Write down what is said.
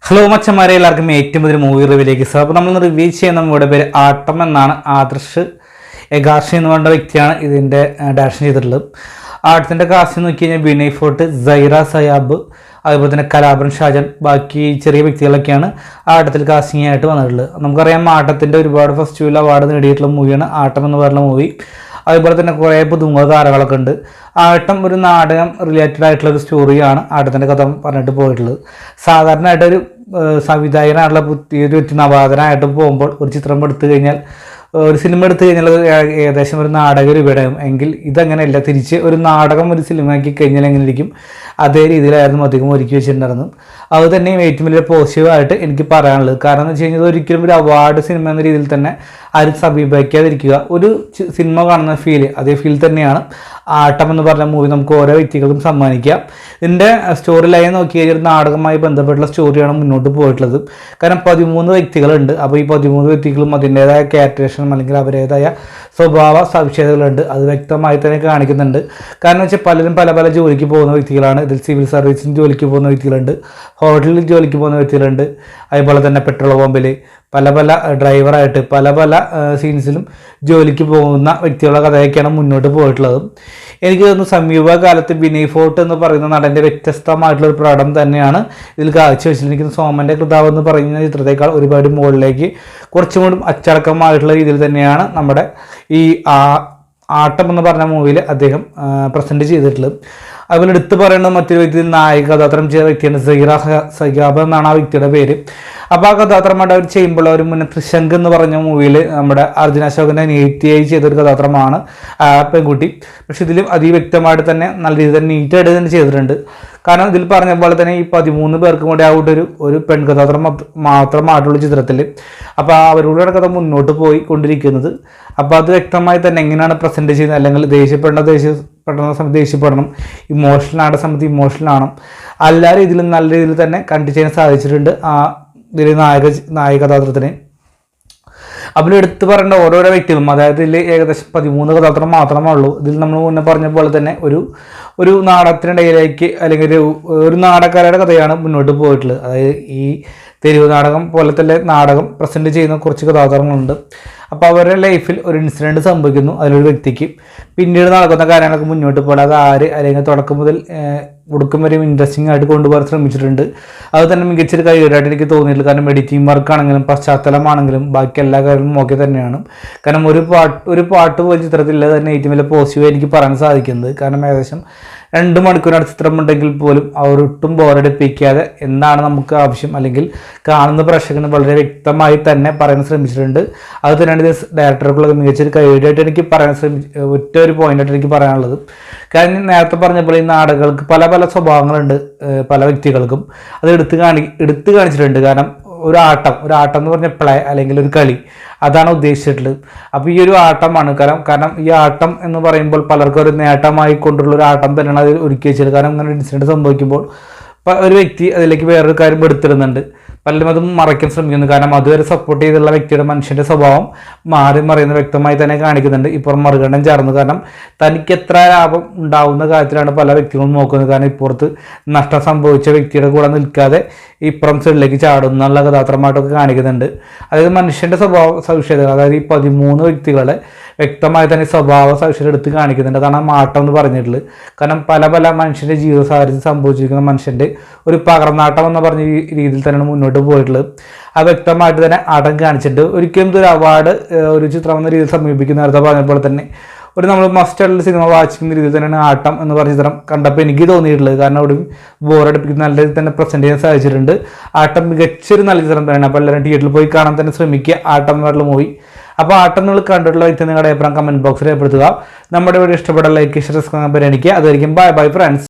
Hello മച്ചന്മാരെ, എല്ലാവർക്കും ഏറ്റവും പുതിയ മൂവി റിവ്യൂയിലേക്ക് സാർ. അപ്പോൾ നമ്മൾ റിവ്യൂ ചെയ്യുന്ന മൂവിയുടെ പേര് ആട്ടം എന്നാണ്. ആദർശ് എഗാർഷി എന്ന് പറഞ്ഞ വ്യക്തിയാണ് ഇതിൻ്റെ ഡയറക്ഷൻ ചെയ്തിട്ടുള്ളത്. ആട്ടത്തിൻ്റെ കാസ്റ്റ് നോക്കി കഴിഞ്ഞാൽ വിനയ് ഫോർട്ട്, സൈറ സയാബ്, അതുപോലെ തന്നെ കലാഭൻ ഷാജൻ, ബാക്കി ചെറിയ വ്യക്തികളൊക്കെയാണ് ആട്ടത്തിൽ കാസ്റ്റിംഗ് ആയിട്ട് വന്നിട്ടുള്ളത്. നമുക്കറിയാം ആട്ടത്തിൻ്റെ ഒരുപാട് ഫെസ്റ്റിവൽ അവാർഡ് നേടിയിട്ടുള്ള മൂവിയാണ് ആട്ടം എന്ന് പറയുന്ന മൂവി. അതുപോലെ തന്നെ കുറേ പുതുമുഖ താരങ്ങളൊക്കെ ഉണ്ട്. ആട്ടം ഒരു നാടകം റിലേറ്റഡ് ആയിട്ടുള്ള ഒരു സ്റ്റോറിയാണ് ആട്ടത്തിൻ്റെ കഥ പറഞ്ഞിട്ട് പോയിട്ടുള്ളത്. സാധാരണയായിട്ടൊരു സംവിധായകനായിട്ടുള്ള പുതിയൊരു നവാതനായിട്ട് പോകുമ്പോൾ ഒരു ചിത്രം എടുത്തു കഴിഞ്ഞാൽ, ഒരു സിനിമ എടുത്തു കഴിഞ്ഞാൽ ഏകദേശം ഒരു നാടക രൂപയുടെയും എങ്കിൽ ഇതങ്ങനെയല്ല. തിരിച്ച് ഒരു നാടകം ഒരു സിനിമയാക്കി കഴിഞ്ഞാൽ എങ്ങനെ ഇരിക്കും, അതേ രീതിയിലായിരുന്നു അധികം ഒരുക്കി വെച്ചിട്ടുണ്ടായിരുന്നു. അത് തന്നെയും ഏറ്റവും വലിയ പോസിറ്റീവായിട്ട് എനിക്ക് പറയാനുള്ളത്. കാരണം എന്ന് വെച്ച് കഴിഞ്ഞാൽ ഒരിക്കലും ഒരു അവാർഡ് സിനിമ എന്ന രീതിയിൽ തന്നെ ആരും സമീപിക്കാതിരിക്കുക. ഒരു സിനിമ കാണുന്ന ഫീല് അതേ ഫീൽ തന്നെയാണ് ആട്ടം എന്ന് പറഞ്ഞ മൂവി നമുക്ക് ഓരോ വ്യക്തികൾക്കും സമ്മാനിക്കാം. ഇതിൻ്റെ സ്റ്റോറി ലൈൻ നോക്കി കഴിഞ്ഞാൽ നാടകമായി ബന്ധപ്പെട്ടുള്ള സ്റ്റോറിയാണ് മുന്നോട്ട് പോയിട്ടുള്ളത്. കാരണം 13 വ്യക്തികളുണ്ട്. അപ്പോൾ ഈ 13 വ്യക്തികളും അതിൻ്റേതായ ക്യാരക്ടറേഷനും അല്ലെങ്കിൽ അവരുടേതായ സ്വഭാവ സവിശേഷതകളുണ്ട്. അത് വ്യക്തമായി തന്നെ കാണിക്കുന്നുണ്ട്. കാരണം വെച്ചാൽ പലരും പല പല ജോലിക്ക് പോകുന്ന വ്യക്തികളാണ്. ഇതിൽ സിവിൽ സർവീസിന് ജോലിക്ക് പോകുന്ന വ്യക്തികളുണ്ട്, ഹോട്ടലിൽ ജോലിക്ക് പോകുന്ന വ്യക്തികളുണ്ട്, അതുപോലെ തന്നെ പെട്രോൾ പമ്പിൽ പല പല ഡ്രൈവറായിട്ട് പല പല സീൻസിലും ജോലിക്ക് പോകുന്ന വ്യക്തികളുടെ കഥയൊക്കെയാണ് മുന്നോട്ട് പോയിട്ടുള്ളത്. എനിക്ക് തോന്നുന്നു സമീപകാലത്ത് വിനയ് ഫോർട്ട് എന്ന് പറയുന്ന നടൻ്റെ വ്യത്യസ്തമായിട്ടുള്ളൊരു പ്രകടനം തന്നെയാണ് ഇതിൽ കാഴ്ചവെച്ചിരിക്കുന്നത്. സോമൻ്റെ കൃതാവ് എന്ന് പറയുന്ന ചിത്രത്തേക്കാൾ ഒരുപാട് മുകളിലേക്ക് കുറച്ചും കൂടി അച്ചടക്കമായിട്ടുള്ള രീതിയിൽ തന്നെയാണ് നമ്മുടെ ഈ ആട്ടം എന്ന് പറഞ്ഞ മൂവിയിൽ അദ്ദേഹം പ്രസൻറ്റ് ചെയ്തിട്ടുള്ളത്. അതുപോലെ എടുത്തു പറയേണ്ടത് മറ്റൊരു വ്യക്തി നായിക കഥാപാത്രം ചെയ്ത വ്യക്തിയാണ് സൈറ സയാബ് എന്നാണ് ആ വ്യക്തിയുടെ പേര്. അപ്പോൾ ആ കഥാപാത്രമായിട്ട് അവർ ചെയ്യുമ്പോൾ അവർ മുന്നേ ത്രിശങ്ക് എന്ന് പറഞ്ഞ മൂവിയിൽ നമ്മുടെ അർജുന അശോകനെ നീറ്റിയായി ചെയ്തൊരു കഥാപാത്രമാണ് ആ പെൺകുട്ടി. പക്ഷെ ഇതിലും അതിവ്യക്തമായിട്ട് തന്നെ നല്ല രീതിയിൽ തന്നെ നീറ്റായിട്ട് തന്നെ ചെയ്തിട്ടുണ്ട്. കാരണം ഇതിൽ പറഞ്ഞ പോലെ തന്നെ ഈ 13 പേർക്കും കൂടി ഒരു പെൺകഥാപാത്രം മാത്രമായിട്ടുള്ള ചിത്രത്തിൽ. അപ്പോൾ അവരുടെ കഥ മുന്നോട്ട് പോയി കൊണ്ടിരിക്കുന്നത്. അപ്പോൾ അത് വ്യക്തമായി തന്നെ എങ്ങനെയാണ് പ്രസൻറ്റ് ചെയ്യുന്നത്, അല്ലെങ്കിൽ ദേഷ്യപ്പെടുന്ന സമയത്ത് ദേഷ്യപ്പെടണം, ഇമോഷണലാണ സമയത്ത് ഇമോഷണലാണ്, എല്ലാ രീതിയിലും നല്ല രീതിയിൽ തന്നെ കണ്ടു ചെയ്യാൻ സാധിച്ചിട്ടുണ്ട് ആ ഇതിൽ നായക കഥാപാത്രത്തിന്. അപ്പോൾ എടുത്ത് പറയേണ്ട ഓരോരോ വ്യക്തികളും, അതായത് ഇതിൽ ഏകദേശം 13 കഥാപാത്രം മാത്രമേ ഉള്ളൂ. ഇതിൽ നമ്മൾ മുന്നേ പറഞ്ഞ പോലെ തന്നെ ഒരു നാടകത്തിനിടയിലേക്ക് അല്ലെങ്കിൽ ഒരു നാടകക്കാരുടെ കഥയാണ് മുന്നോട്ട് പോയിട്ടുള്ളത്. അതായത് ഈ തെരുവ് നാടകം പോലെ തന്നെ നാടകം പ്രസൻറ്റ് ചെയ്യുന്ന കുറച്ച് കഥാപാത്രങ്ങളുണ്ട്. അപ്പോൾ അവരുടെ ലൈഫിൽ ഒരു ഇൻസിഡൻറ്റ് സംഭവിക്കുന്നു അതിലൊരു വ്യക്തിക്ക്. പിന്നീട് നടക്കുന്ന കാര്യങ്ങളൊക്കെ മുന്നോട്ട് പോകാൻ അത് അല്ലെങ്കിൽ തുടക്കം മുതൽ ഒടുക്കം വരെയും ഇൻട്രസ്റ്റിംഗ് ആയിട്ട് കൊണ്ടുപോകാൻ ശ്രമിച്ചിട്ടുണ്ട്. അത് തന്നെ മികച്ചൊരു കഴിവായിട്ട് എനിക്ക് തോന്നിയിട്ടില്ല. കാരണം എഡിറ്റിംഗ് വർക്കാണെങ്കിലും പശ്ചാത്തലമാണെങ്കിലും ബാക്കി എല്ലാ കാര്യങ്ങളും ഓക്കെ തന്നെയാണ്. കാരണം ഒരു പാട്ട് പോലും ചിത്രത്തിൽ തന്നെ ഏറ്റവും വലിയ പോസിറ്റീവായി എനിക്ക് പറയാൻ സാധിക്കുന്നത്. കാരണം ഏകദേശം 2 മണിക്കൂറാണ് ചിത്രമുണ്ടെങ്കിൽ പോലും അവരൊട്ടും ബോറടിപ്പിക്കാതെ എന്താണ് നമുക്ക് ആവശ്യം അല്ലെങ്കിൽ കാണുന്ന പ്രേക്ഷകന് വളരെ വ്യക്തമായി തന്നെ പറയാൻ ശ്രമിച്ചിട്ടുണ്ട്. അത് തന്നെയാണ് ഇത് ഡയറക്ടർക്കുള്ള മികച്ചൊരു കഴിവായിട്ട് എനിക്ക് ഒറ്റ ഒരു പോയിന്റായിട്ട് എനിക്ക് പറയാനുള്ളത്. കാരണം നേരത്തെ പറഞ്ഞപ്പോൾ ഈ നാടകങ്ങൾക്ക് പല പല സ്വഭാവങ്ങളുണ്ട് പല വ്യക്തികൾക്കും. അത് എടുത്തു കാണിച്ചിട്ടുണ്ട്. കാരണം ഒരു ആട്ടം എന്ന് പറഞ്ഞ പ്ലേ അല്ലെങ്കിൽ ഒരു കളി, അതാണ് ഉദ്ദേശിച്ചിട്ടുള്ളത്. അപ്പോൾ ഈ ഒരു ആട്ടമാണ് കാരണം ഈ ആട്ടം എന്ന് പറയുമ്പോൾ പലർക്കും ഒരു നേട്ടമായി കൊണ്ടുള്ള ഒരു ആട്ടം തന്നെയാണ് അത് ഒരുക്കി വെച്ചത്. കാരണം അങ്ങനെ ഇൻസിഡൻറ്റ് സംഭവിക്കുമ്പോൾ ഒരു വ്യക്തി അതിലേക്ക് വേറൊരു കാര്യം എടുത്തിടുന്നുണ്ട്. പലരും അതും മറയ്ക്കാൻ ശ്രമിക്കുന്നു. കാരണം അതുവരെ സപ്പോർട്ട് ചെയ്തുള്ള വ്യക്തിയുടെ മനുഷ്യൻ്റെ സ്വഭാവം മാറി മറിയുന്ന വ്യക്തമായി തന്നെ കാണിക്കുന്നുണ്ട്. ഇപ്പുറം മറുകണ്ഠം ചേർന്ന്. കാരണം തനിക്ക് എത്ര ലാഭം ഉണ്ടാവുന്ന കാര്യത്തിലാണ് പല വ്യക്തികളും നോക്കുന്നത്. കാരണം ഇപ്പുറത്ത് നഷ്ടം സംഭവിച്ച വ്യക്തിയുടെ കൂടെ നിൽക്കാതെ ഇപ്പുറം സൈഡിലേക്ക് ചാടുന്നുള്ള കഥാപാത്രമായിട്ടൊക്കെ കാണിക്കുന്നുണ്ട്. അതായത് മനുഷ്യൻ്റെ സ്വഭാവ സവിശേഷതകൾ, അതായത് ഈ 13 വ്യക്തികളെ വ്യക്തമായി തന്നെ സ്വഭാവ സവിശേഷത എടുത്ത് കാണിക്കുന്നുണ്ട്. അതാണ് ആട്ടം എന്ന് പറഞ്ഞിട്ടുള്ളത്. കാരണം പല പല മനുഷ്യൻ്റെ ജീവിത സാഹചര്യത്തിൽ സംഭവിച്ചിരിക്കുന്ന മനുഷ്യൻ്റെ ഒരു പകർന്നാട്ടം എന്ന് പറഞ്ഞ രീതിയിൽ തന്നെയാണ് മുന്നോട്ട് പോയിട്ടുള്ളത്. അത് വ്യക്തമായിട്ട് തന്നെ ആട്ടം കാണിച്ചിട്ടുണ്ട്. ഒരിക്കലും ഒരു അവാർഡ് ഒരു ചിത്രം എന്ന രീതിയിൽ സമീപിക്കുന്ന നേരത്തെ പറഞ്ഞപ്പോൾ തന്നെ നമ്മൾ മസ്റ്റായിട്ടുള്ള സിനിമ വായിക്കുന്ന രീതിയിൽ തന്നെയാണ് ആട്ടം എന്ന് പറഞ്ഞ ചിത്രം കണ്ടപ്പോൾ എനിക്ക് തോന്നിയിട്ടുള്ളത്. കാരണം അവിടെ ബോറടിപ്പിക്കുന്ന നല്ല രീതിയിൽ തന്നെ പ്രസൻറ്റ് ചെയ്യാൻ സാധിച്ചിട്ടുണ്ട്. ആട്ടം മികച്ചൊരു നല്ല ചിത്രം തന്നെയാണ്. അപ്പോൾ എല്ലാവരും തിയേറ്ററിൽ പോയി കാണാൻ തന്നെ ശ്രമിക്കുക ആട്ടം എന്ന് പറഞ്ഞ മൂവി. അപ്പോൾ ആട്ടം നിങ്ങൾ കണ്ടിട്ടുള്ള വ്യക്തി നിങ്ങളുടെ അഭിപ്രായം കമൻറ്റ് ബോക്സിൽ രേഖപ്പെടുത്തുക. നമ്മുടെ വീഡിയോ ഇഷ്ടപ്പെട്ട ലൈക്ക് പരിഗണിക്കുക. അതായിരിക്കും ബൈ ഫ്രണ്ട്സ്.